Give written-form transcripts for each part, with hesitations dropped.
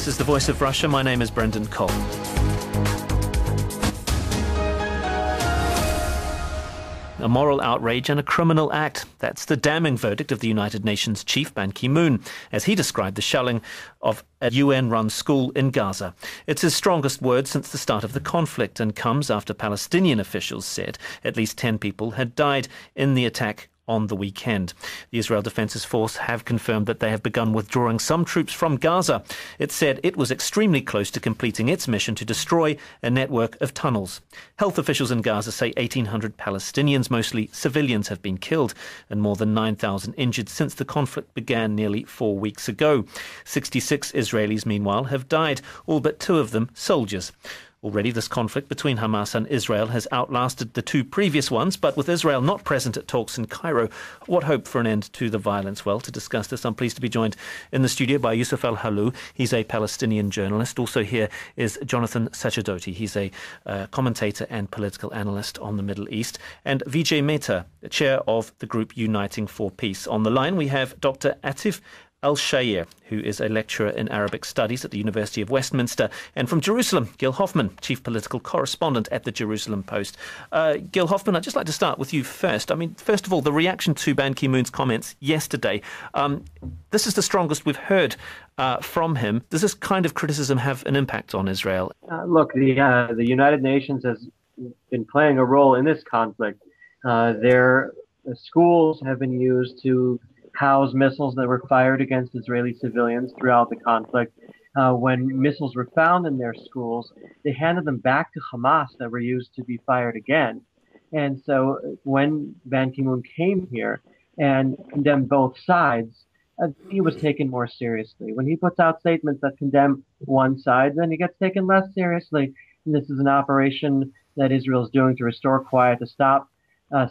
This is The Voice of Russia. My name is Brendan Cole. A moral outrage and a criminal act. That's the damning verdict of the United Nations chief, Ban Ki-moon, as he described the shelling of a UN-run school in Gaza. It's his strongest word since the start of the conflict and comes after Palestinian officials said at least 10 people had died in the attack on the weekend. The Israel Defense Force have confirmed that they have begun withdrawing some troops from Gaza. It said it was extremely close to completing its mission to destroy a network of tunnels. Health officials in Gaza say 1,800 Palestinians, mostly civilians, have been killed and more than 9,000 injured since the conflict began nearly 4 weeks ago. 66 Israelis, meanwhile, have died, all but 2 of them soldiers. Already, this conflict between Hamas and Israel has outlasted the 2 previous ones, but with Israel not present at talks in Cairo, what hope for an end to the violence? Well, to discuss this, I'm pleased to be joined in the studio by Yusuf Al-Halou. He's a Palestinian journalist. Also here is Jonathan Sachadoti. He's a commentator and political analyst on the Middle East. And Vijay Mehta, chair of the group Uniting for Peace. On the line, we have Dr. Atif Al-Shayer, who is a lecturer in Arabic Studies at the University of Westminster, and from Jerusalem, Gil Hoffman, chief political correspondent at the Jerusalem Post. Gil Hoffman, I'd just like to start with you first. I mean, first of all, the reaction to Ban Ki-moon's comments yesterday. This is the strongest we've heard from him. Does this kind of criticism have an impact on Israel? Look, the United Nations has been playing a role in this conflict. Their schools have been used to house missiles that were fired against Israeli civilians throughout the conflict. When missiles were found in their schools, they handed them back to Hamas that were used to be fired again. And so when Ban Ki-moon came here and condemned both sides, he was taken more seriously. When he puts out statements that condemn one side, then he gets taken less seriously. And this is an operation that Israel is doing to restore quiet, to stop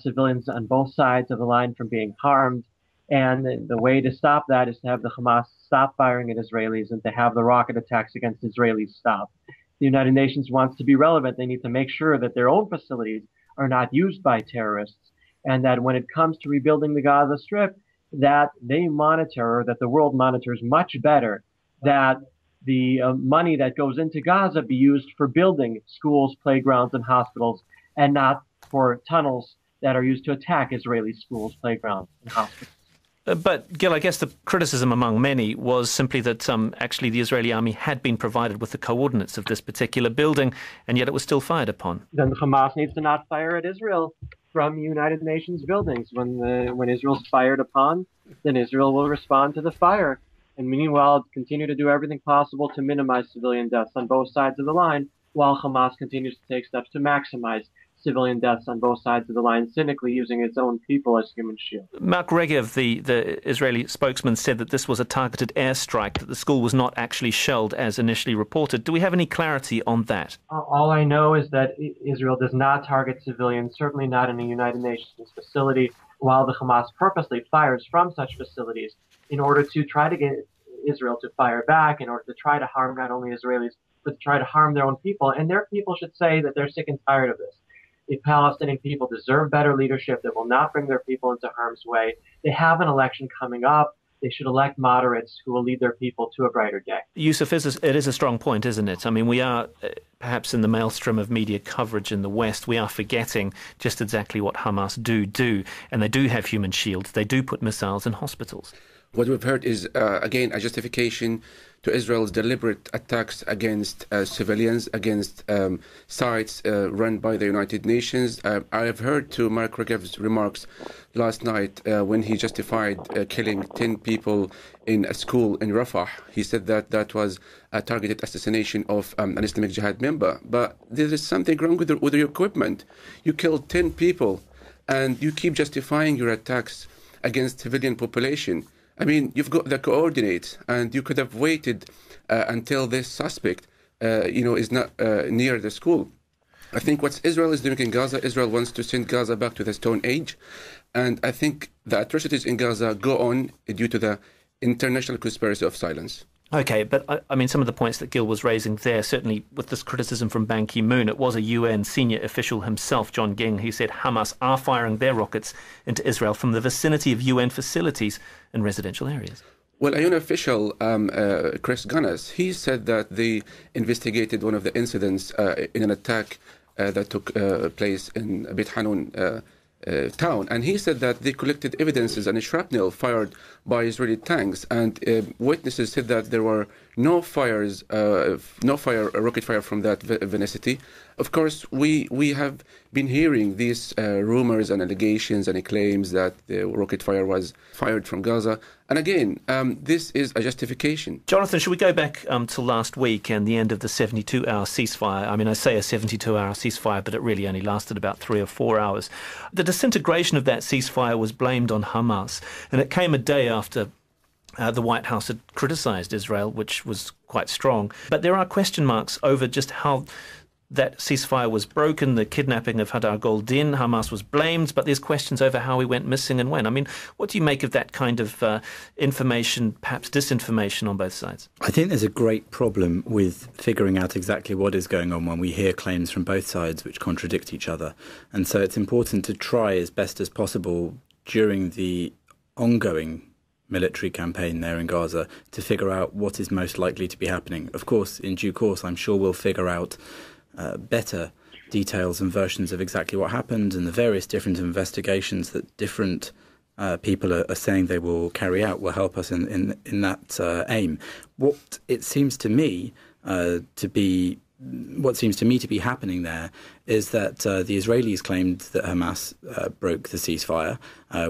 civilians on both sides of the line from being harmed. And the way to stop that is to have the Hamas stop firing at Israelis and to have the rocket attacks against Israelis stop. The United Nations wants to be relevant. They need to make sure that their own facilities are not used by terrorists, and that when it comes to rebuilding the Gaza Strip, that they monitor, or that the world monitors much better, that the money that goes into Gaza be used for building schools, playgrounds, and hospitals, and not for tunnels that are used to attack Israeli schools, playgrounds, and hospitals. But, Gil, I guess the criticism among many was simply that actually the Israeli army had been provided with the coordinates of this particular building, and yet it was still fired upon. Then Hamas needs to not fire at Israel from United Nations buildings. When Israel's fired upon, then Israel will respond to the fire. And meanwhile, continue to do everything possible to minimize civilian deaths on both sides of the line, while Hamas continues to take steps to maximize civilian deaths on both sides of the line, cynically using its own people as human shields. Mark Regev, the Israeli spokesman, said that this was a targeted airstrike, that the school was not actually shelled as initially reported. Do we have any clarity on that? All I know is that Israel does not target civilians, certainly not in a United Nations facility, while the Hamas purposely fires from such facilities in order to try to get Israel to fire back, in order to try to harm not only Israelis, but to try to harm their own people. And their people should say that they're sick and tired of this. The Palestinian people deserve better leadership that will not bring their people into harm's way. They have an election coming up. They should elect moderates who will lead their people to a brighter day. Yusuf, it is a strong point, isn't it? I mean, we are, perhaps in the maelstrom of media coverage in the West, we are forgetting just exactly what Hamas do. And they do have human shields. They do put missiles in hospitals. What we've heard is, again, a justification to Israel's deliberate attacks against civilians, against sites run by the United Nations. I have heard to Mark Regev's remarks last night when he justified killing 10 people in a school in Rafah. He said that that was a targeted assassination of an Islamic Jihad member. But there is something wrong with your equipment. You killed 10 people and you keep justifying your attacks against civilian population. I mean, you've got the coordinates, and you could have waited until this suspect, is not near the school. I think what Israel is doing in Gaza, Israel wants to send Gaza back to the Stone Age. And I think the atrocities in Gaza go on due to the international conspiracy of silence. Okay, but I mean, some of the points that Gil was raising there, certainly with this criticism from Ban Ki-moon, it was a UN senior official himself, John Ging, who said Hamas are firing their rockets into Israel from the vicinity of UN facilities and residential areas. Well, a UN official, Chris Gunness, he said that they investigated one of the incidents in an attack that took place in Beit Hanun town, and he said that they collected evidences and shrapnel fired by Israeli tanks, and witnesses said that there were no rocket fire from that vicinity. Of course, we have been hearing these rumors and allegations and claims that the rocket fire was fired from Gaza. And again, this is a justification. Jonathan, should we go back to last week and the end of the 72-hour ceasefire? I mean, I say a 72-hour ceasefire, but it really only lasted about 3 or 4 hours. The disintegration of that ceasefire was blamed on Hamas, and it came a day after the White House had criticized Israel, which was quite strong. But there are question marks over just how that ceasefire was broken, the kidnapping of Hadar Goldin. Hamas was blamed, but there's questions over how he went missing and when. I mean, what do you make of that kind of information, perhaps disinformation on both sides? I think there's a great problem with figuring out exactly what is going on when we hear claims from both sides which contradict each other. And so it's important to try as best as possible during the ongoing military campaign there in Gaza to figure out what is most likely to be happening. Of course, in due course, I'm sure we'll figure out better details and versions of exactly what happened and the various different investigations that different people are saying they will carry out will help us in that aim. What seems to me to be happening there is that the Israelis claimed that Hamas broke the ceasefire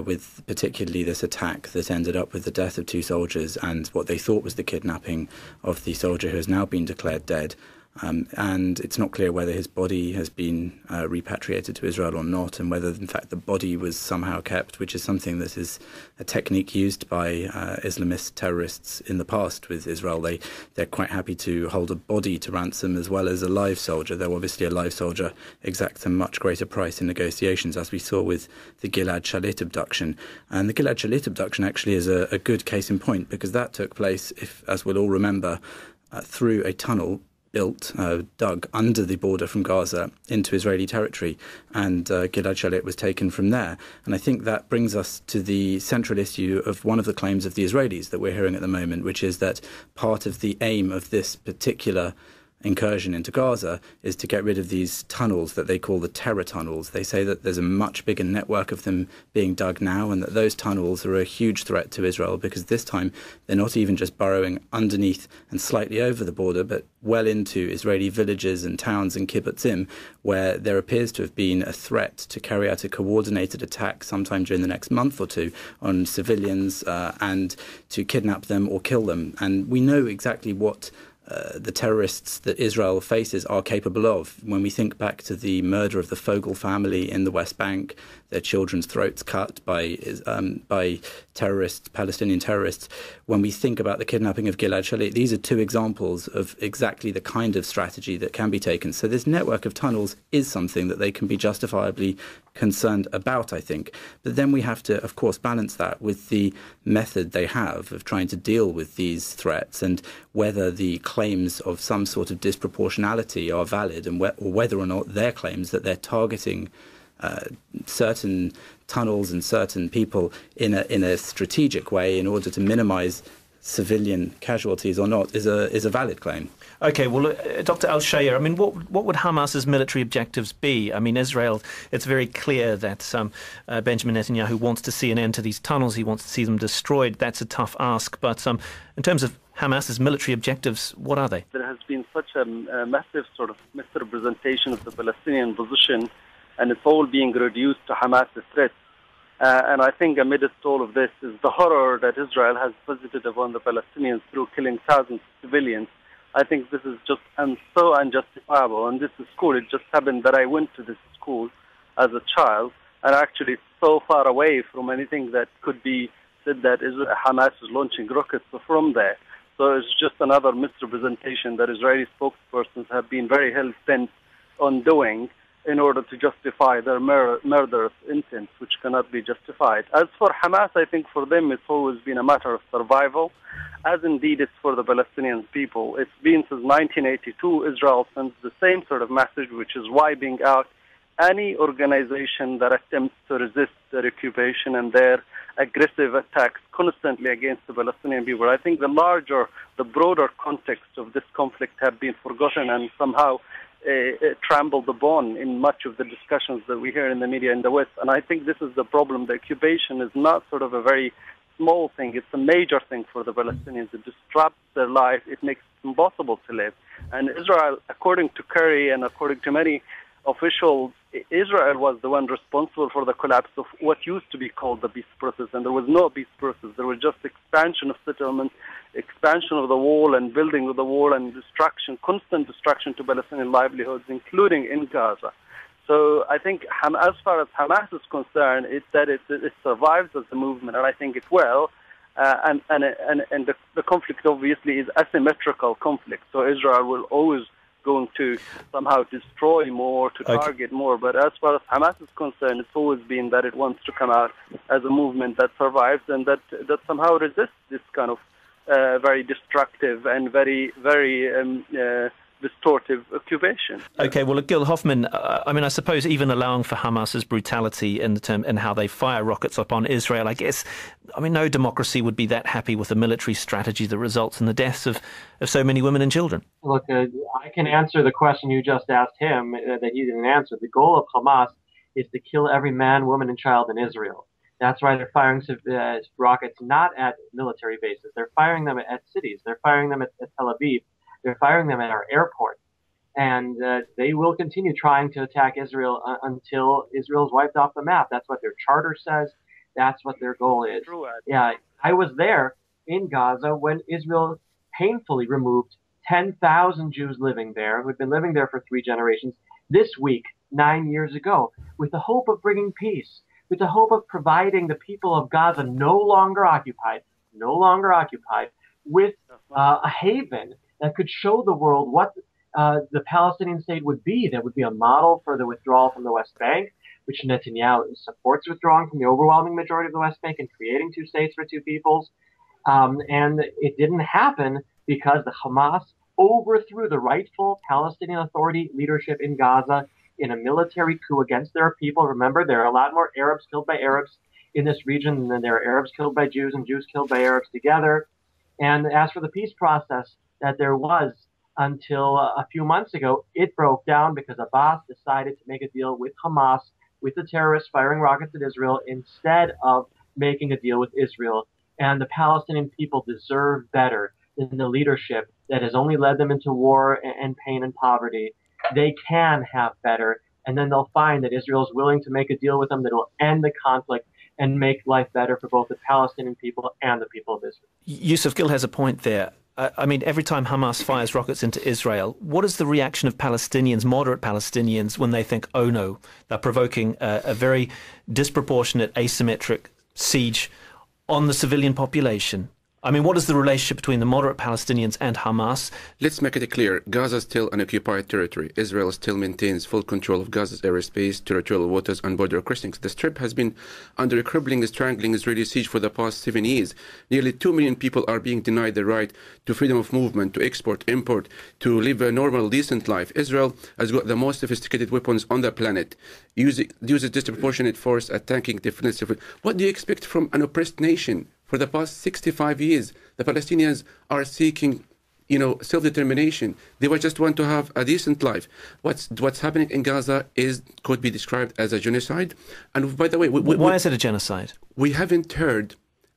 with particularly this attack that ended up with the death of 2 soldiers and what they thought was the kidnapping of the soldier who has now been declared dead. And it's not clear whether his body has been repatriated to Israel or not, and whether, in fact, the body was somehow kept, which is something that is a technique used by Islamist terrorists in the past with Israel. They're quite happy to hold a body to ransom as well as a live soldier, though obviously a live soldier exacts a much greater price in negotiations, as we saw with the Gilad Shalit abduction. And the Gilad Shalit abduction actually is a good case in point, because that took place, as we'll all remember, through a tunnel dug under the border from Gaza into Israeli territory, and Gilad Shalit was taken from there. And I think that brings us to the central issue of one of the claims of the Israelis that we're hearing at the moment, which is that part of the aim of this particular incursion into Gaza is to get rid of these tunnels that they call the terror tunnels. They say that there's a much bigger network of them being dug now, and that those tunnels are a huge threat to Israel, because this time they're not even just burrowing underneath and slightly over the border, but well into Israeli villages and towns and kibbutzim, where there appears to have been a threat to carry out a coordinated attack sometime during the next month or two on civilians and to kidnap them or kill them. And we know exactly what the terrorists that Israel faces are capable of. When we think back to the murder of the Fogel family in the West Bank, their children's throats cut by terrorists, Palestinian terrorists. When we think about the kidnapping of Gilad Shalit, these are 2 examples of exactly the kind of strategy that can be taken. So this network of tunnels is something that they can be justifiably concerned about, I think. But then we have to, of course, balance that with the method they have of trying to deal with these threats, and whether the claims of some sort of disproportionality are valid, and or whether or not their claims that they're targeting certain tunnels and certain people in a strategic way in order to minimize civilian casualties or not is a valid claim. Okay, well, Dr. Al-Shayr, I mean, what would Hamas's military objectives be? I mean, Israel, it's very clear that Benjamin Netanyahu wants to see an end to these tunnels. He wants to see them destroyed. That's a tough ask. But in terms of Hamas's military objectives, what are they? There has been such a massive sort of misrepresentation of the Palestinian position, and it's all being reduced to Hamas's threats. And I think amidst all of this is the horror that Israel has visited upon the Palestinians through killing thousands of civilians. I think this is just so unjustifiable. And this school, it just happened that I went to this school as a child, and actually it's so far away from anything that could be said that Hamas is launching rockets from there. So it's just another misrepresentation that Israeli spokespersons have been very hell-bent on doing in order to justify their murderous intent, which cannot be justified. As for Hamas, I think for them it's always been a matter of survival, as indeed it's for the Palestinian people. It's been since 1982, Israel sends the same sort of message, which is wiping out any organization that attempts to resist their occupation and their aggressive attacks constantly against the Palestinian people. I think the broader context of this conflict have been forgotten and somehow trampled upon in much of the discussions that we hear in the media in the West. And I think this is the problem. The occupation is not sort of a very small thing. It's a major thing for the Palestinians. It disrupts their life. It makes it impossible to live. And Israel, according to Kerry and according to many officials, Israel was the one responsible for the collapse of what used to be called the peace process, and there was no peace process. There was just expansion of settlements, expansion of the wall and building of the wall and constant destruction to Palestinian livelihoods, including in Gaza. So I think as far as Hamas is concerned, it's that it survives as a movement, and I think it will. And the conflict obviously is asymmetrical conflict, so Israel will always going to somehow destroy more, to target more. But as far as Hamas is concerned, it's always been that it wants to come out as a movement that survives and that somehow resists this kind of very destructive and very, very distortive occupation. Okay, well, Gil Hoffman, I suppose even allowing for Hamas's brutality in how they fire rockets upon Israel, no democracy would be that happy with a military strategy that results in the deaths of so many women and children. Look, I can answer the question you just asked him that he didn't answer. The goal of Hamas is to kill every man, woman, and child in Israel. That's why they're firing rockets not at military bases. They're firing them at cities. They're firing them at Tel Aviv. They're firing them at our airport. And they will continue trying to attack Israel until Israel's wiped off the map. That's what their charter says. That's what their goal is. Yeah, I was there in Gaza when Israel painfully removed 10,000 Jews living there, who had been living there for 3 generations, this week, 9 years ago, with the hope of bringing peace, with the hope of providing the people of Gaza no longer occupied, with a haven that could show the world what the Palestinian state would be. That would be a model for the withdrawal from the West Bank, which Netanyahu supports withdrawing from the overwhelming majority of the West Bank and creating 2 states for 2 peoples. And it didn't happen because the Hamas overthrew the rightful Palestinian Authority leadership in Gaza in a military coup against their people. Remember, there are a lot more Arabs killed by Arabs in this region than there are Arabs killed by Jews and Jews killed by Arabs together. And as for the peace process that there was until a few months ago, it broke down because Abbas decided to make a deal with Hamas, with the terrorists firing rockets at Israel, instead of making a deal with Israel. And the Palestinian people deserve better than the leadership that has only led them into war and pain and poverty. They can have better, and then they'll find that Israel is willing to make a deal with them that will end the conflict and make life better for both the Palestinian people and the people of Israel. Yusuf, Gil has a point there. Every time Hamas fires rockets into Israel, what is the reaction of Palestinians, moderate Palestinians, when they think, oh no, they're provoking a very disproportionate, asymmetric siege on the civilian population? What is the relationship between the moderate Palestinians and Hamas? Let's make it clear. Gaza is still an occupied territory. Israel still maintains full control of Gaza's airspace, territorial waters, and border crossings. The Strip has been under a crippling, strangling Israeli siege for the past 7 years. Nearly 2 million people are being denied the right to freedom of movement, to export, import, to live a normal, decent life. Israel has got the most sophisticated weapons on the planet, uses disproportionate force, attacking defensively. What do you expect from an oppressed nation? For the past 65 years, the Palestinians are seeking, self-determination. They just want to have a decent life. What's happening in Gaza could be described as a genocide. And by the way, why is it a genocide? We haven't heard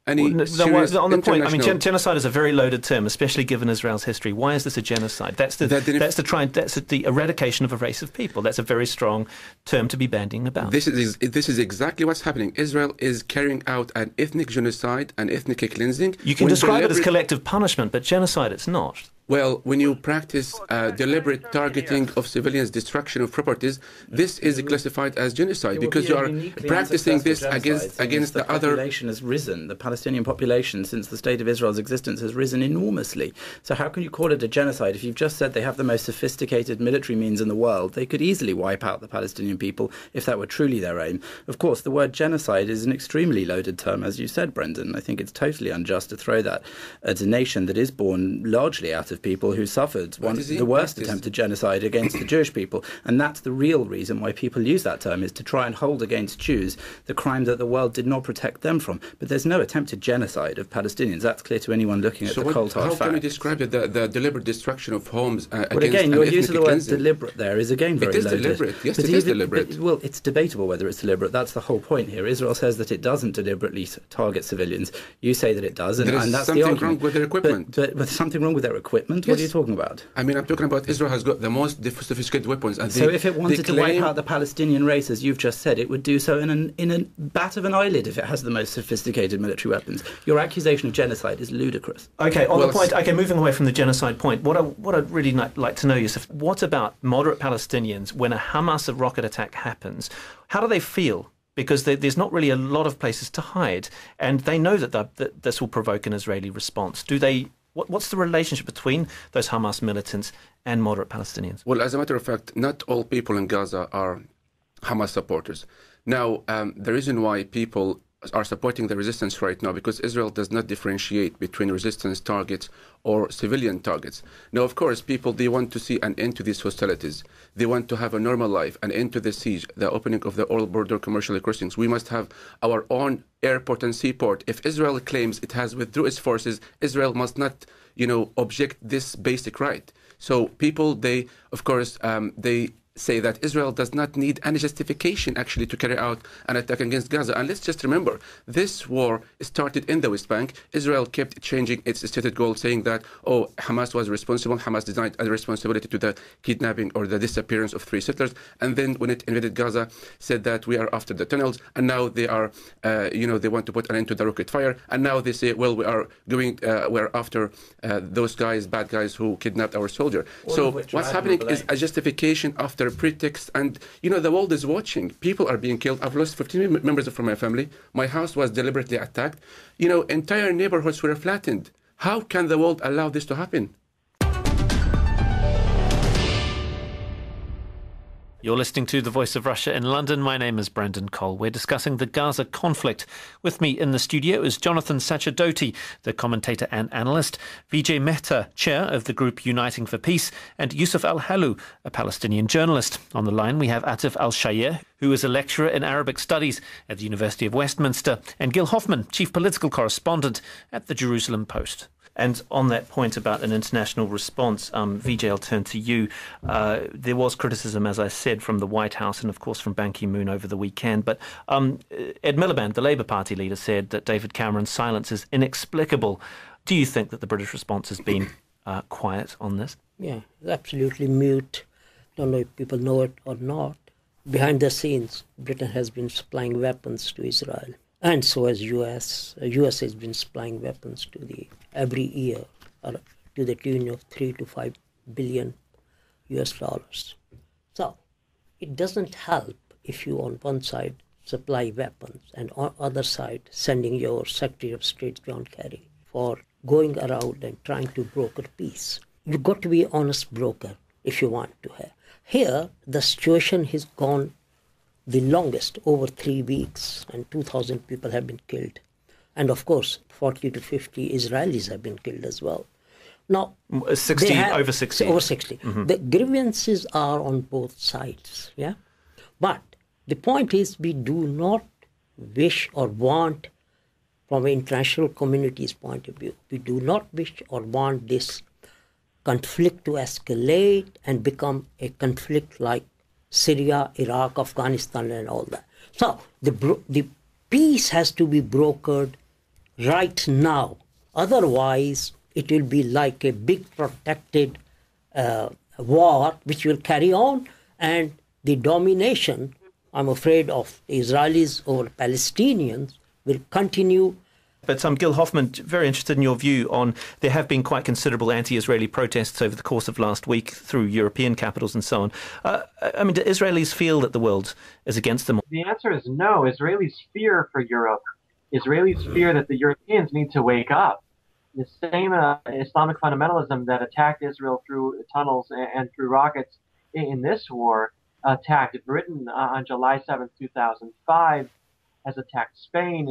any on the point. Genocide is a very loaded term, especially given Israel's history. Why is this a genocide? That's the eradication of a race of people. That's a very strong term to be bandying about. This is exactly what's happening. Israel is carrying out an ethnic genocide, an ethnic cleansing. You can describe it as collective punishment, but genocide it's not. Well, when you practice deliberate targeting of civilians, destruction of properties, this is classified as genocide because you are practicing this against the other. The population has risen. The Palestinian population, since the State of Israel's existence, has risen enormously. So how can you call it a genocide if you've just said they have the most sophisticated military means in the world? They could easily wipe out the Palestinian people if that were truly their aim. Of course, the word genocide is an extremely loaded term, as you said, Brendan. I think it's totally unjust to throw that at a nation that is born largely out of of people who suffered the worst attempted genocide against the Jewish people. And that's the real reason why people use that term, is to try and hold against Jews the crime that the world did not protect them from. But there's no attempted genocide of Palestinians. That's clear to anyone looking at the cold hard facts. How can you describe the deliberate destruction of homes against But again, your use of the word cleansing? Deliberate there is again very loaded. It is deliberate. Yes, but it is deliberate. Well, it's debatable whether it's deliberate. That's the whole point here. Israel says that it doesn't deliberately target civilians. You say that it does, and that's the argument. Something wrong with their equipment. But something wrong with their equipment? Yes. What are you talking about? I mean, I'm talking about Israel has got the most sophisticated weapons. And so if it wanted to wipe out the Palestinian race, as you've just said, it would do so in a bat of an eyelid if it has the most sophisticated military weapons. Your accusation of genocide is ludicrous. Okay, on the point, moving away from the genocide point, what I'd really like to know, Yusuf, what about moderate Palestinians when a Hamas rocket attack happens? How do they feel? Because there's not really a lot of places to hide, and they know that this will provoke an Israeli response. What's the relationship between those Hamas militants and moderate Palestinians? Well, as a matter of fact, not all people in Gaza are Hamas supporters. Now, the reason why people are supporting the resistance right now, because Israel does not differentiate between resistance targets or civilian targets. Now, of course, people, they want to see an end to these hostilities. They want to have a normal life, an end to the siege, the opening of the all-border commercial crossings. We must have our own airport and seaport. If Israel claims it has withdrew its forces, Israel must not, object this basic right. So people, they, of course, they say that Israel does not need any justification actually to carry out an attack against Gaza. And let's just remember, this war started in the West Bank. Israel kept changing its stated goal, saying that, Hamas was responsible. Hamas denied a responsibility to the kidnapping or the disappearance of 3 settlers. And then when it invaded Gaza, said that we are after the tunnels. And now they are, they want to put an end to the rocket fire. And now they say, well, we're after those guys, bad guys who kidnapped our soldier. So what's happening is a justification after pretext, and the world is watching. People are being killed. I've lost 15 members from my family. My house was deliberately attacked. Entire neighborhoods were flattened. How can the world allow this to happen? You're listening to The Voice of Russia in London. My name is Brendan Cole. We're discussing the Gaza conflict. With me in the studio is Jonathan Sachadoti, the commentator and analyst, Vijay Mehta, chair of the group Uniting for Peace, and Yusuf Al-Halou, a Palestinian journalist. On the line, we have Atif Al-Shayeh, who is a lecturer in Arabic Studies at the University of Westminster, and Gil Hoffman, chief political correspondent at the Jerusalem Post. And on that point about an international response, Vijay, I'll turn to you. There was criticism, as I said, from the White House and, of course, from Ban Ki-moon over the weekend. But Ed Miliband, the Labour Party leader, said that David Cameron's silence is inexplicable. Do you think that the British response has been quiet on this? Yeah, it's absolutely mute. Don't know if people know it or not. Behind the scenes, Britain has been supplying weapons to Israel. And so has US. US has been supplying weapons to every year to the tune of 3 to 5 billion US dollars. So it doesn't help if you on one side supply weapons and on other side sending your Secretary of State John Kerry for going around and trying to broker peace. You've got to be an honest broker if you want to have. Here, the situation has gone the longest, over 3 weeks, and 2,000 people have been killed. And of course, 40 to 50 Israelis have been killed as well. Now, over 60. Over 60. Mm-hmm. The grievances are on both sides, yeah? But the point is, we do not wish or want, from an international community's point of view, we do not wish or want this conflict to escalate and become a conflict like Syria, Iraq, Afghanistan, and all that. So the peace has to be brokered right now. Otherwise, it will be like a big protected war which will carry on, and the domination, I'm afraid, of the Israelis over Palestinians will continue. But Gil Hoffman, very interested in your view on, there have been quite considerable anti-Israeli protests over the course of last week through European capitals and so on. Do Israelis feel that the world is against them? The answer is no. Israelis fear for Europe. Israelis fear that the Europeans need to wake up. The same Islamic fundamentalism that attacked Israel through tunnels and through rockets in this war attacked Britain on July 7th, 2005. Has attacked Spain.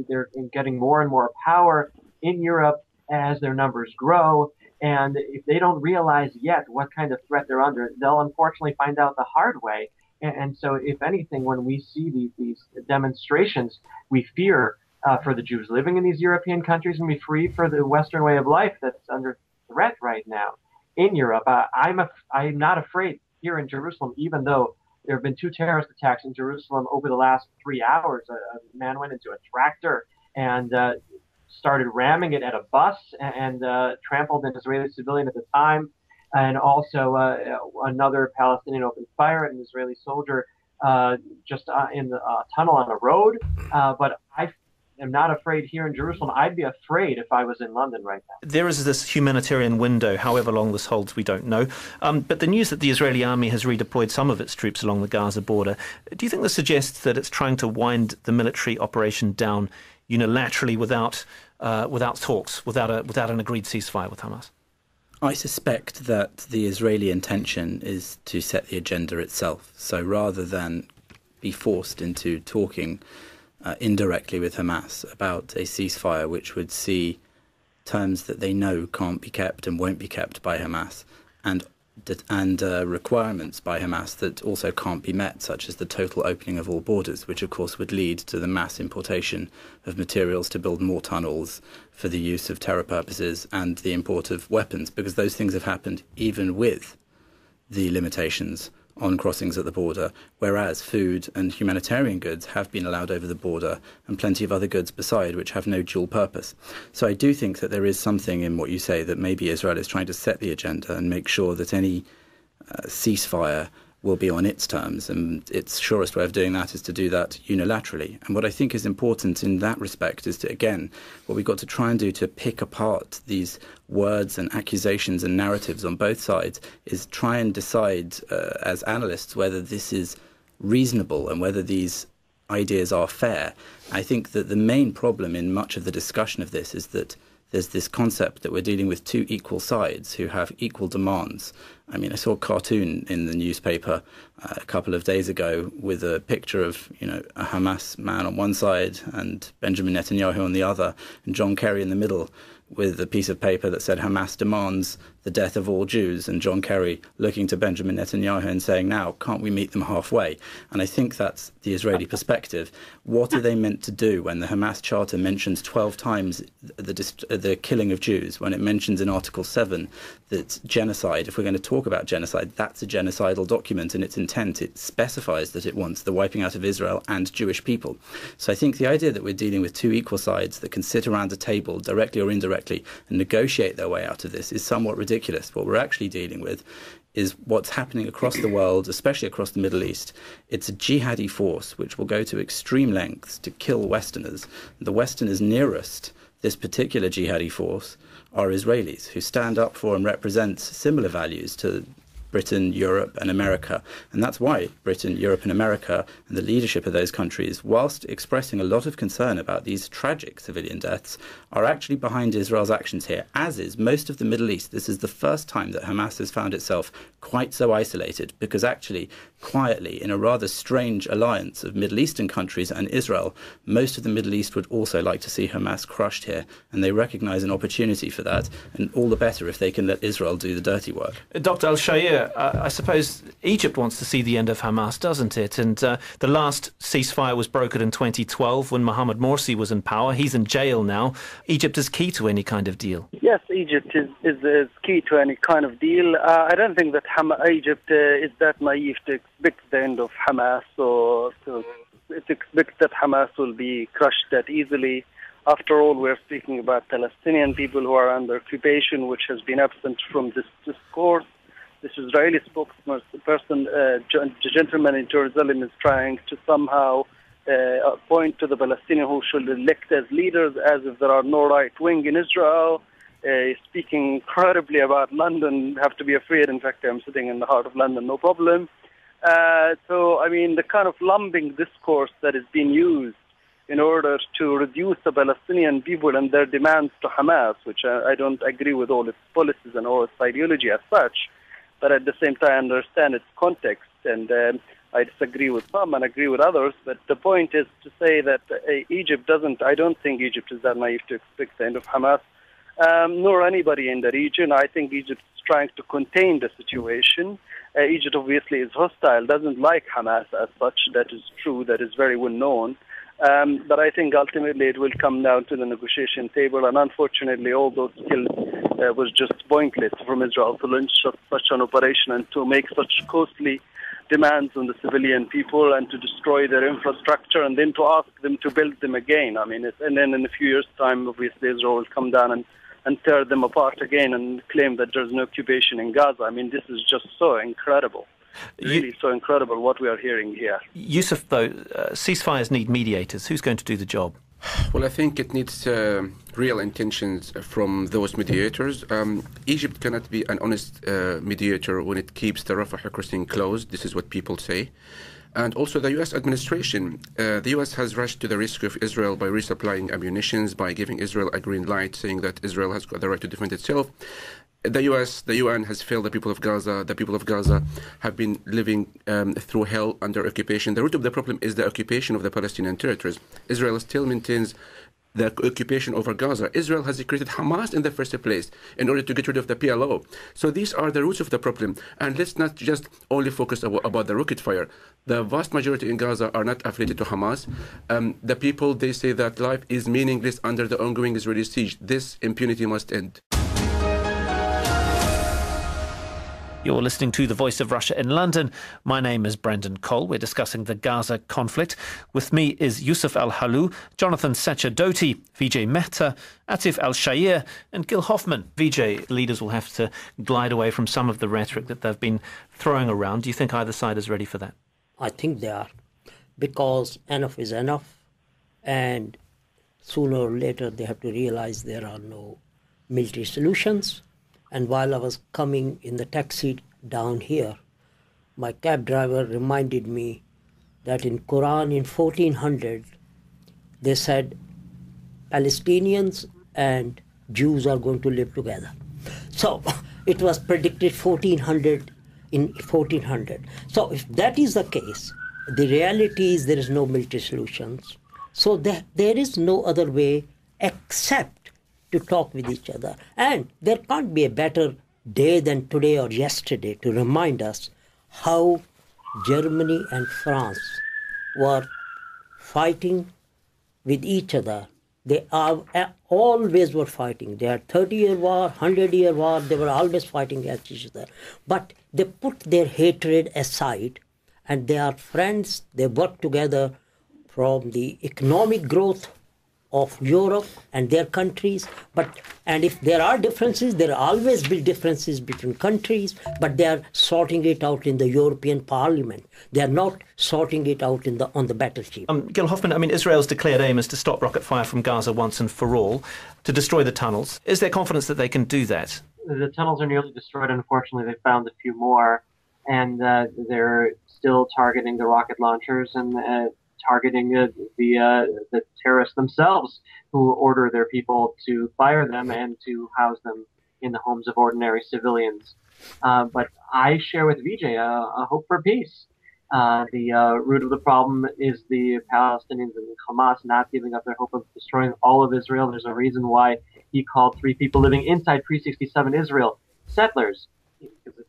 They're getting more and more power in Europe as their numbers grow. And if they don't realize yet what kind of threat they're under, they'll unfortunately find out the hard way. And so, if anything, when we see these demonstrations, we fear for the Jews living in these European countries, and we free for the Western way of life that's under threat right now in Europe. I'm not afraid here in Jerusalem, even though there have been 2 terrorist attacks in Jerusalem over the last 3 hours. A man went into a tractor and started ramming it at a bus and trampled an Israeli civilian at the time. And also another Palestinian opened fire at an Israeli soldier just in the tunnel on the road. But I am not afraid here in Jerusalem. I'd be afraid if I was in London right now. There is this humanitarian window, however long this holds, we don't know. But the news that the Israeli army has redeployed some of its troops along the Gaza border, do you think this suggests that it's trying to wind the military operation down unilaterally without talks, without an agreed ceasefire with Hamas? I suspect that the Israeli intention is to set the agenda itself. So rather than be forced into talking indirectly with Hamas about a ceasefire which would see terms that they know can't be kept and won't be kept by Hamas, and requirements by Hamas that also can't be met, such as the total opening of all borders, which of course would lead to the mass importation of materials to build more tunnels for the use of terror purposes and the import of weapons, because those things have happened even with the limitations on crossings at the border, whereas food and humanitarian goods have been allowed over the border, and plenty of other goods beside which have no dual purpose. So I do think that there is something in what you say, that maybe Israel is trying to set the agenda and make sure that any ceasefire will be on its terms, and its surest way of doing that is to do that unilaterally. And what I think is important in that respect is to, again, what we've got to try and do to pick apart these words and accusations and narratives on both sides is try and decide as analysts whether this is reasonable and whether these ideas are fair. I think that the main problem in much of the discussion of this is that there's this concept that we're dealing with 2 equal sides who have equal demands. I mean, I saw a cartoon in the newspaper a couple of days ago with a picture of, a Hamas man on one side and Benjamin Netanyahu on the other, and John Kerry in the middle with a piece of paper that said Hamas demands the death of all Jews, and John Kerry looking to Benjamin Netanyahu and saying, now, can't we meet them halfway? And I think that's the Israeli perspective. What are they meant to do when the Hamas charter mentions 12 times the killing of Jews, when it mentions in Article 7 that genocide, if we're going to talk about genocide, that's a genocidal document in its intent. It specifies that it wants the wiping out of Israel and Jewish people. So I think the idea that we're dealing with 2 equal sides that can sit around a table directly or indirectly and negotiate their way out of this is somewhat ridiculous. What we're actually dealing with is what's happening across the world, especially across the Middle East. It's a jihadi force which will go to extreme lengths to kill Westerners. The Westerners nearest this particular jihadi force are Israelis, who stand up for and represent similar values to Britain, Europe and America. And that's why Britain, Europe and America and the leadership of those countries, whilst expressing a lot of concern about these tragic civilian deaths, are actually behind Israel's actions here, as is most of the Middle East. This is the first time that Hamas has found itself quite so isolated, because actually, quietly, in a rather strange alliance of Middle Eastern countries and Israel, most of the Middle East would also like to see Hamas crushed here, and they recognize an opportunity for that, and all the better if they can let Israel do the dirty work. Dr. Al-Shayr, I suppose Egypt wants to see the end of Hamas, doesn't it? And the last ceasefire was brokered in 2012 when Mohamed Morsi was in power. He's in jail now. Egypt is key to any kind of deal. Yes, Egypt is key to any kind of deal. I don't think that Egypt is that naive to expect the end of Hamas or to expect that Hamas will be crushed that easily. After all, we're speaking about Palestinian people who are under occupation, which has been absent from this discourse. This Israeli spokesperson, the gentleman in Jerusalem, is trying to somehow point to the Palestinians who should elect as leaders, as if there are no right wing in Israel. Speaking incredibly about London, have to be afraid. In fact, I'm sitting in the heart of London, no problem. The kind of lumping discourse that is being used in order to reduce the Palestinian people and their demands to Hamas, which I don't agree with all its policies and all its ideology as such, but at the same time I understand its context, and I disagree with some and agree with others. But the point is to say that I don't think Egypt is that naive to expect the end of Hamas. nor anybody in the region. I think Egypt is trying to contain the situation. Egypt obviously is hostile, doesn't like Hamas as such. That is true. That is very well known. But I think ultimately it will come down to the negotiation table. And unfortunately, all those skills was just pointless from Israel to launch such an operation and to make such costly demands on the civilian people and to destroy their infrastructure and then to ask them to build them again. I mean, and then in a few years' time, obviously, Israel will come down and tear them apart again and claim that there's no occupation in Gaza. I mean, this is just so incredible. Really so incredible what we are hearing here. Yusuf, though, ceasefires need mediators. Who's going to do the job? Well, I think it needs real intentions from those mediators. Egypt cannot be an honest mediator when it keeps the Rafah crossing closed. This is what people say. And also the U.S. administration. The U.S. has rushed to the rescue of Israel by resupplying ammunitions, by giving Israel a green light, saying that Israel has got the right to defend itself. The U.S., the UN has failed the people of Gaza. The people of Gaza have been living through hell under occupation. The root of the problem is the occupation of the Palestinian territories. Israel still maintains the occupation over Gaza. Israel has created Hamas in the first place in order to get rid of the PLO. So these are the roots of the problem. And let's not just only focus about the rocket fire. The vast majority in Gaza are not affiliated to Hamas. The people, they say that life is meaningless under the ongoing Israeli siege. This impunity must end. You're listening to The Voice of Russia in London. My name is Brendan Cole. We're discussing the Gaza conflict. With me is Yusuf Al-Halou, Jonathan Sachadoti, Vijay Mehta, Atif Al-Shayer and Gil Hoffman. Vijay, leaders will have to glide away from some of the rhetoric that they've been throwing around. Do you think either side is ready for that? I think they are, because enough is enough, and sooner or later they have to realize there are no military solutions. And while I was coming in the taxi down here, my cab driver reminded me that in Quran in 1400, they said Palestinians and Jews are going to live together. So it was predicted 1400 in 1400. So if that is the case, the reality is there is no military solutions. So there is no other way except to talk with each other. And there can't be a better day than today or yesterday to remind us how Germany and France were fighting with each other. They always were fighting. They had 30-year war, 100-year war. They were always fighting against each other. But they put their hatred aside and they are friends. They work together from the economic growth of Europe and their countries, and if there are differences, there always be differences between countries, but they are sorting it out in the European Parliament. They are not sorting it out on the battlefield. Gil Hoffman, I mean, Israel's declared aim is to stop rocket fire from Gaza once and for all, to destroy the tunnels. Is there confidence that they can do that? The tunnels are nearly destroyed. Unfortunately, they found a few more, and they're still targeting the rocket launchers and targeting the terrorists themselves, who order their people to fire them and to house them in the homes of ordinary civilians. But I share with Vijay a hope for peace. The root of the problem is the Palestinians and Hamas not giving up their hope of destroying all of Israel. There's a reason why he called 3 people living inside pre-67 Israel settlers.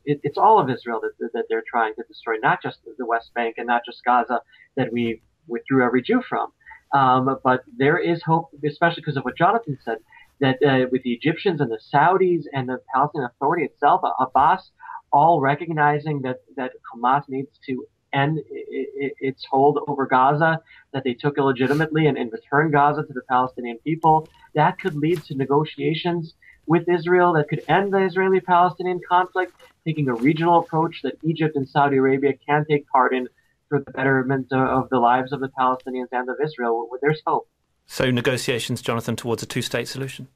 It's all of Israel that they're trying to destroy, not just the West Bank and not just Gaza that we withdrew every Jew from. But there is hope, especially because of what Jonathan said, that with the Egyptians and the Saudis and the Palestinian Authority itself, Abbas, all recognizing that Hamas needs to end its hold over Gaza, that they took illegitimately, and return Gaza to the Palestinian people, that could lead to negotiations with Israel that could end the Israeli-Palestinian conflict, taking a regional approach that Egypt and Saudi Arabia can take part in for the betterment of the lives of the Palestinians and of Israel. There's hope. So negotiations, Jonathan, towards a 2-state solution?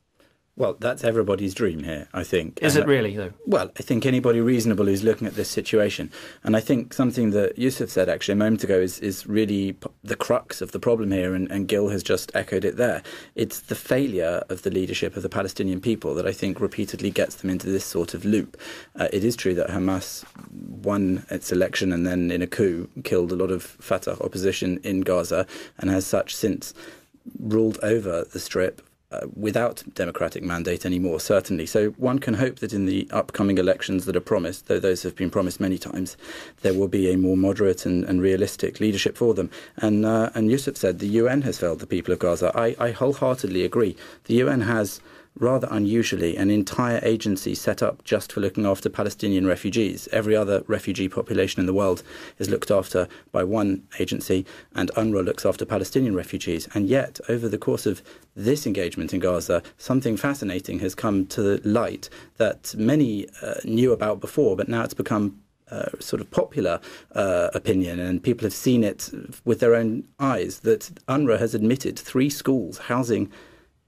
Well, that's everybody's dream here, I think. Is it really, though? Well, I think anybody reasonable who's looking at this situation. And I think something that Yusuf said actually a moment ago is really the crux of the problem here, and Gil has just echoed it there. It's the failure of the leadership of the Palestinian people that I think repeatedly gets them into this sort of loop. It is true that Hamas won its election and then in a coup killed a lot of Fatah opposition in Gaza and has such since ruled over the Strip without democratic mandate anymore, certainly. So one can hope that in the upcoming elections that are promised, though those have been promised many times, there will be a more moderate and realistic leadership for them. And Yusuf said the UN has failed the people of Gaza. I wholeheartedly agree. The UN has, rather unusually, an entire agency set up just for looking after Palestinian refugees. Every other refugee population in the world is looked after by one agency, and UNRWA looks after Palestinian refugees. And yet, over the course of this engagement in Gaza, something fascinating has come to light that many knew about before, but now it's become sort of popular opinion, and people have seen it with their own eyes, that UNRWA has admitted 3 schools housing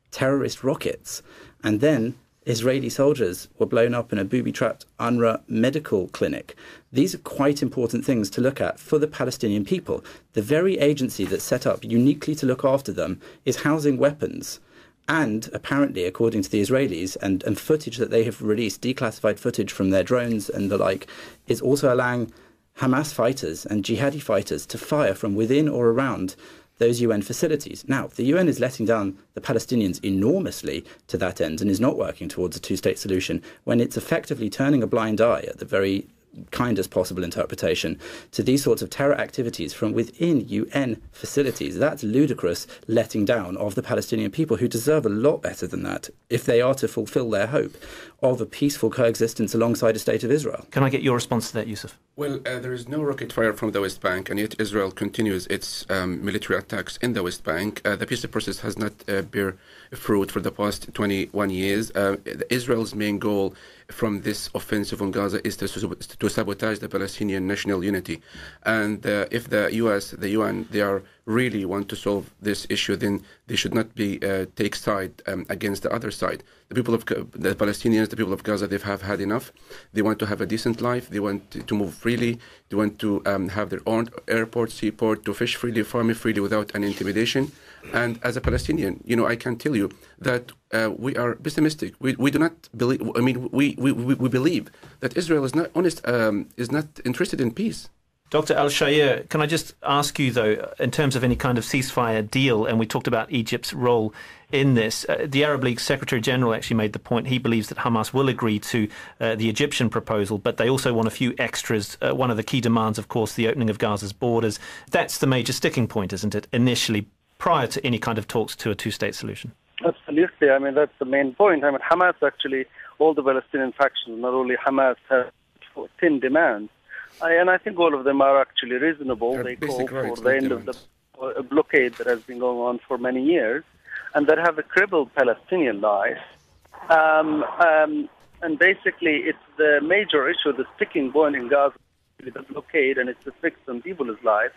terrorist rockets, and then Israeli soldiers were blown up in a booby-trapped UNRWA medical clinic. These are quite important things to look at for the Palestinian people. The very agency that's set up uniquely to look after them is housing weapons. And apparently, according to the Israelis, and footage that they have released, declassified footage from their drones and the like, is also allowing Hamas fighters and jihadi fighters to fire from within or around those UN facilities. Now, the UN is letting down the Palestinians enormously to that end and is not working towards a two-state solution when it's effectively turning a blind eye, at the very kindest possible interpretation, to these sorts of terror activities from within UN facilities. That's ludicrous letting down of the Palestinian people, who deserve a lot better than that if they are to fulfill their hope of a peaceful coexistence alongside a state of Israel. Can I get your response to that, Yusuf? Well, there is no rocket fire from the West Bank, and yet Israel continues its military attacks in the West Bank. The peace process has not bear fruit for the past 21 years. Israel's main goal from this offensive on Gaza is to sabotage the Palestinian national unity. And if the US, the UN, they are really want to solve this issue, then they should not be take side against the other side. The people of the Palestinians, the people of Gaza, they have had enough. They want to have a decent life. They want to move freely. They want to have their own airport, seaport, to fish freely, farm freely without any intimidation. And as a Palestinian, I can tell you that we are pessimistic. We do not believe. I mean, we believe that Israel is not honest, is not interested in peace. Dr. Al-Shayr, can I just ask you, though, in terms of any kind of ceasefire deal, and we talked about Egypt's role in this, the Arab League Secretary General actually made the point he believes that Hamas will agree to the Egyptian proposal, but they also want a few extras. One of the key demands, of course, the opening of Gaza's borders. That's the major sticking point, isn't it, initially, prior to any kind of talks to a two-state solution? Absolutely. I mean, that's the main point. I mean, Hamas actually, all the Palestinian factions, not only Hamas, have 10 demands. And I think all of them are actually reasonable. They call for the end of the blockade that has been going on for many years, and that have a crippled Palestinian life. And basically, it's the major issue, the sticking point in Gaza, the blockade, and its effects on people's lives.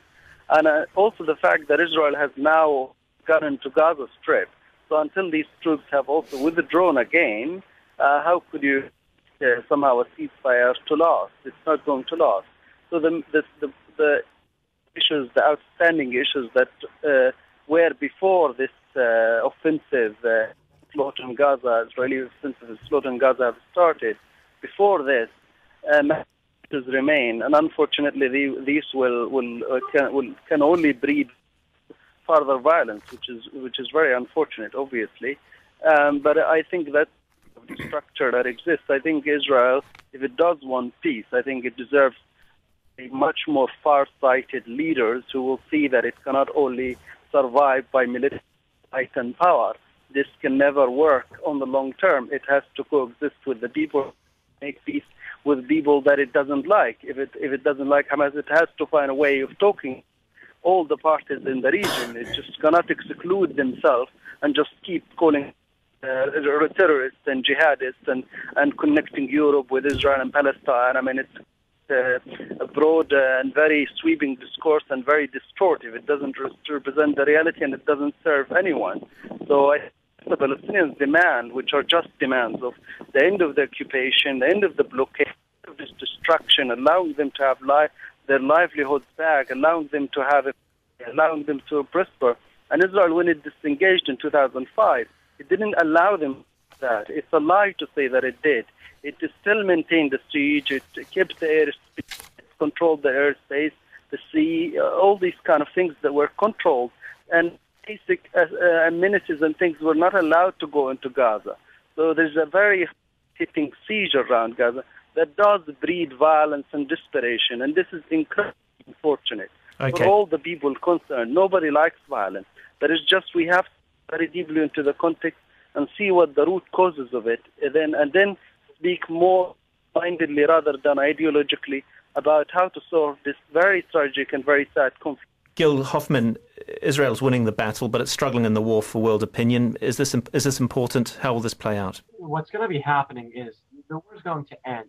And also the fact that Israel has now gone into Gaza Strip. So until these troops have also withdrawn again, how could you somehow a ceasefire to last? It's not going to last. So the issues, the outstanding issues that were before this offensive slaughter in Gaza, Israeli offensive slaughter in Gaza have started, before this, issues remain, and unfortunately these can only breed further violence, which is very unfortunate, obviously. But I think that the structure that exists, I think Israel, if it does want peace, I think it deserves a much more far-sighted leaders who will see that it cannot only survive by military might and power. This can never work on the long term. It has to coexist with the people, make peace with people that it doesn't like. If it doesn't like Hamas, it has to find a way of talking all the parties in the region. It just cannot exclude themselves and just keep calling terrorists and jihadists and connecting Europe with Israel and Palestine. I mean, it's a broad and very sweeping discourse and very distortive. It doesn't represent the reality, and it doesn't serve anyone. So the Palestinians demand, which are just demands of the end of the occupation, the end of the blockade, of this destruction, allowing them to have their livelihoods back, allowing them to prosper. And Israel, when it disengaged in 2005, it didn't allow them that. It's a lie to say that it did. It still maintained the siege. It kept the airspace, it controlled the airspace, the sea, all these kind of things that were controlled. And basic amenities and things were not allowed to go into Gaza. So there's a very hitting siege around Gaza that does breed violence and desperation, and this is incredibly unfortunate for all the people concerned. Nobody likes violence, but it's just we have to very deeply into the context and see what the root causes of it, and then speak more mindedly rather than ideologically about how to solve this very tragic and very sad conflict. Gil Hoffman, Israel's winning the battle, but it's struggling in the war for world opinion. Is this important? How will this play out? What's going to be happening is the war is going to end.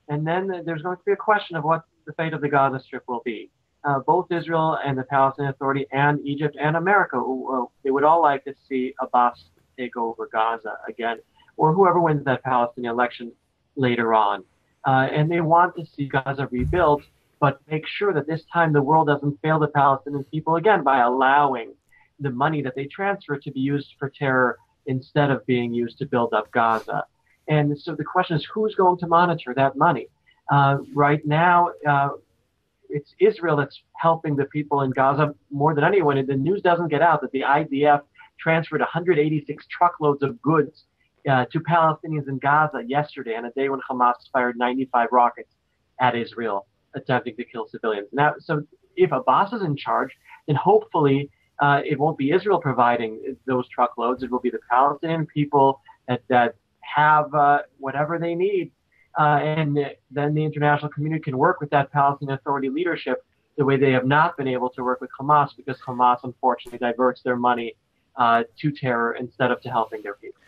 And then there's going to be a question of what the fate of the Gaza Strip will be. Both Israel and the Palestinian Authority and Egypt and America, they would all like to see Abbas take over Gaza again, or whoever wins that Palestinian election later on. And they want to see Gaza rebuilt, but make sure that this time the world doesn't fail the Palestinian people again by allowing the money that they transfer to be used for terror instead of being used to build up Gaza. And so the question is, who's going to monitor that money? Right now, it's Israel that's helping the people in Gaza more than anyone. And the news doesn't get out that the IDF transferred 186 truckloads of goods to Palestinians in Gaza yesterday, on a day when Hamas fired 95 rockets at Israel, attempting to kill civilians. Now, so if Abbas is in charge, then hopefully it won't be Israel providing those truckloads. It will be the Palestinian people that have whatever they need. And then the international community can work with that Palestinian Authority leadership the way they have not been able to work with Hamas, because Hamas unfortunately diverts their money to terror instead of to helping their people.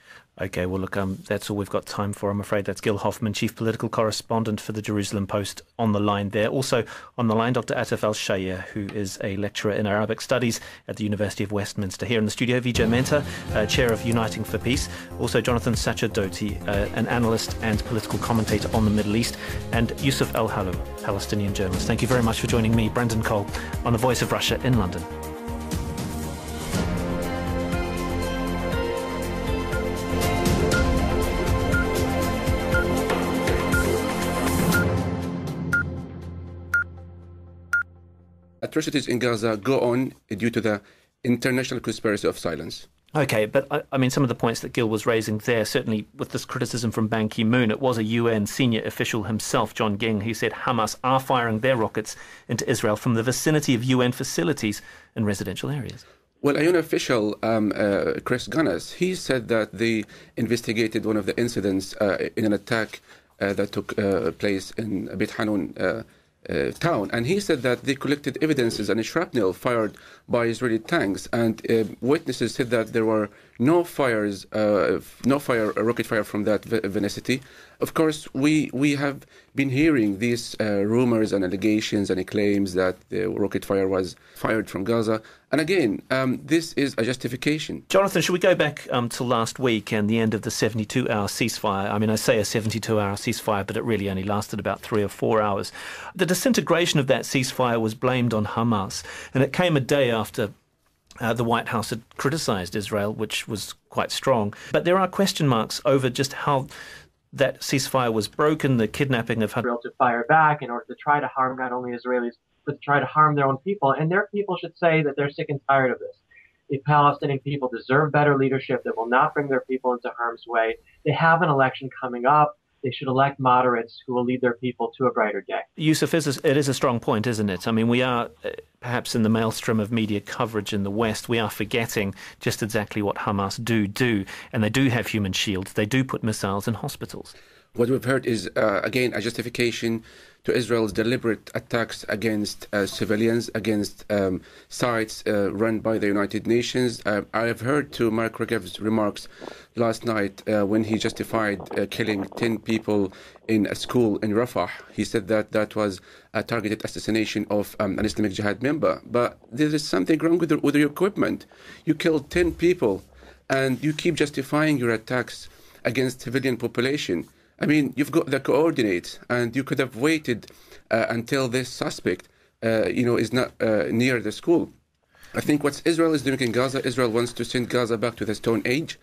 Okay, well, look, that's all we've got time for, I'm afraid. That's Gil Hoffman, Chief Political Correspondent for the Jerusalem Post, on the line there. Also on the line, Dr. Atef Al-Shaya, who is a lecturer in Arabic Studies at the University of Westminster. Here in the studio, Vijay Mehta, Chair of Uniting for Peace. Also Jonathan Sacherdoti, an analyst and political commentator on the Middle East. And Yusuf El-Halou, Palestinian journalist. Thank you very much for joining me, Brendan Cole, on The Voice of Russia in London. Atrocities in Gaza go on due to the international conspiracy of silence. Okay, but I mean, some of the points that Gil was raising there, certainly with this criticism from Ban Ki-moon, it was a UN senior official himself, John Ging, who said Hamas are firing their rockets into Israel from the vicinity of UN facilities and residential areas. Well, a UN official, Chris Gunness, he said that they investigated one of the incidents in an attack that took place in Beit Hanun town, and he said that they collected evidences and a shrapnel fired by Israeli tanks, and witnesses said that there were no rocket fire from that vicinity. Of course, we have been hearing these rumors and allegations and claims that the rocket fire was fired from Gaza. And again, this is a justification. Jonathan, should we go back to last week and the end of the 72-hour ceasefire? I mean, I say a 72-hour ceasefire, but it really only lasted about 3 or 4 hours. The disintegration of that ceasefire was blamed on Hamas, and it came a day after the White House had criticized Israel, which was quite strong. But there are question marks over just how that ceasefire was broken, the kidnapping of Israel to fire back in order to try to harm not only Israelis, but to try to harm their own people. And their people should say that they're sick and tired of this. The Palestinian people deserve better leadership that will not bring their people into harm's way. They have an election coming up. They should elect moderates who will lead their people to a brighter day. Yusuf, it is a strong point, isn't it? I mean, we are, perhaps in the maelstrom of media coverage in the West, we are forgetting just exactly what Hamas do. And they do have human shields. They do put missiles in hospitals. What we've heard is, again, a justification to Israel's deliberate attacks against civilians, against sites run by the United Nations. I have heard to Mark Regev's remarks last night when he justified killing 10 people in a school in Rafah. He said that that was a targeted assassination of an Islamic Jihad member. But there is something wrong with your equipment. You killed 10 people and you keep justifying your attacks against civilian population. I mean, you've got the coordinates, and you could have waited until this suspect, is not near the school. I think what Israel is doing in Gaza, Israel wants to send Gaza back to the Stone Age,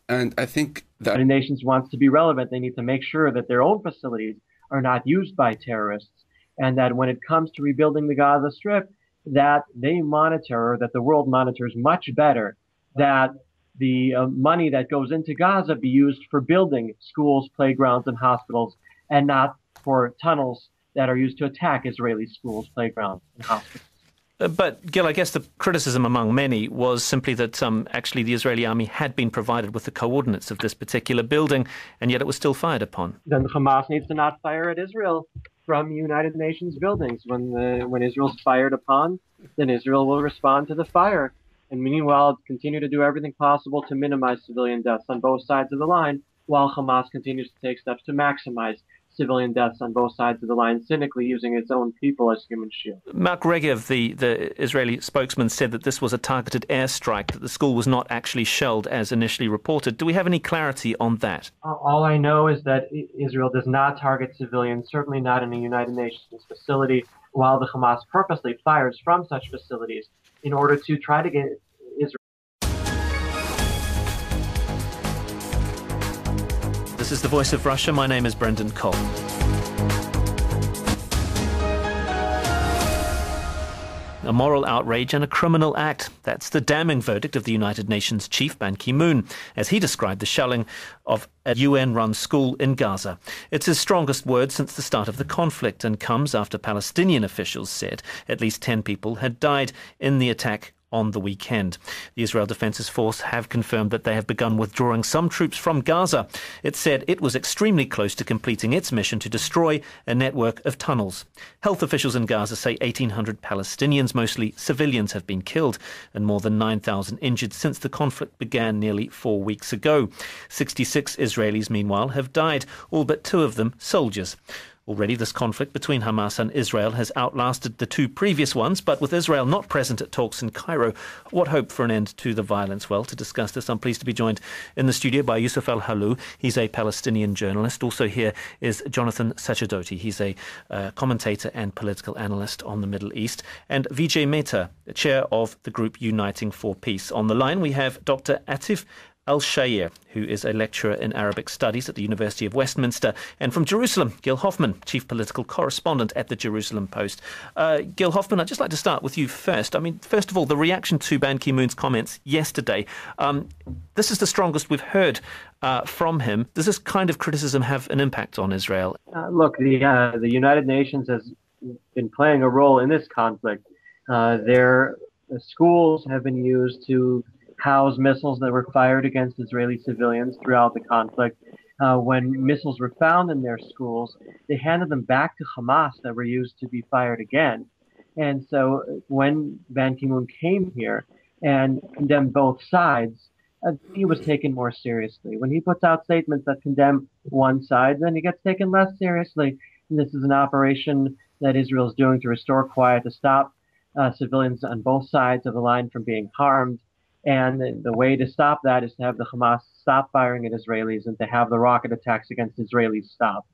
and I think that the United Nations wants to be relevant. They need to make sure that their own facilities are not used by terrorists, and that when it comes to rebuilding the Gaza Strip, that they monitor, that the world monitors much better, that the money that goes into Gaza be used for building schools, playgrounds, and hospitals, and not for tunnels that are used to attack Israeli schools, playgrounds, and hospitals. But, Gil, I guess the criticism among many was simply that actually the Israeli army had been provided with the coordinates of this particular building, and yet it was still fired upon. Then Hamas needs to not fire at Israel from United Nations buildings. When Israel's fired upon, then Israel will respond to the fire. And meanwhile, continue to do everything possible to minimize civilian deaths on both sides of the line, while Hamas continues to take steps to maximize civilian deaths on both sides of the line, cynically using its own people as human shields. Mark Regev, the Israeli spokesman, said that this was a targeted airstrike, that the school was not actually shelled as initially reported. Do we have any clarity on that? All I know is that Israel does not target civilians, certainly not in a United Nations facility, while the Hamas purposely fires from such facilities in order to try to get Israel. This is the Voice of Russia. My name is Brendan Cole. A moral outrage and a criminal act. That's the damning verdict of the United Nations chief, Ban Ki-moon, as he described the shelling of a UN-run school in Gaza. It's his strongest word since the start of the conflict and comes after Palestinian officials said at least 10 people had died in the attack on the weekend. The Israel Defense Force have confirmed that they have begun withdrawing some troops from Gaza. It said it was extremely close to completing its mission to destroy a network of tunnels. Health officials in Gaza say 1,800 Palestinians, mostly civilians, have been killed and more than 9,000 injured since the conflict began nearly 4 weeks ago. 66 Israelis, meanwhile, have died, all but 2 of them soldiers. Already, this conflict between Hamas and Israel has outlasted the 2 previous ones, but with Israel not present at talks in Cairo, what hope for an end to the violence? Well, to discuss this, I'm pleased to be joined in the studio by Yusuf Al-Halou. He's a Palestinian journalist. Also here is Jonathan Sachadoti. He's a commentator and political analyst on the Middle East. And Vijay Mehta, chair of the group Uniting for Peace. On the line, we have Dr. Atif Al-Shayer, who is a lecturer in Arabic Studies at the University of Westminster, and from Jerusalem, Gil Hoffman, chief political correspondent at the Jerusalem Post. Gil Hoffman, I'd just like to start with you first. I mean, first of all, the reaction to Ban Ki-moon's comments yesterday. This is the strongest we've heard from him. Does this kind of criticism have an impact on Israel? Look, the United Nations has been playing a role in this conflict. Their schools have been used to house missiles that were fired against Israeli civilians throughout the conflict. When missiles were found in their schools, they handed them back to Hamas that were used to be fired again. And so when Ban Ki-moon came here and condemned both sides, he was taken more seriously. When he puts out statements that condemn one side, then he gets taken less seriously. And this is an operation that Israel is doing to restore quiet, to stop civilians on both sides of the line from being harmed. And the way to stop that is to have the Hamas stop firing at Israelis and to have the rocket attacks against Israelis stop.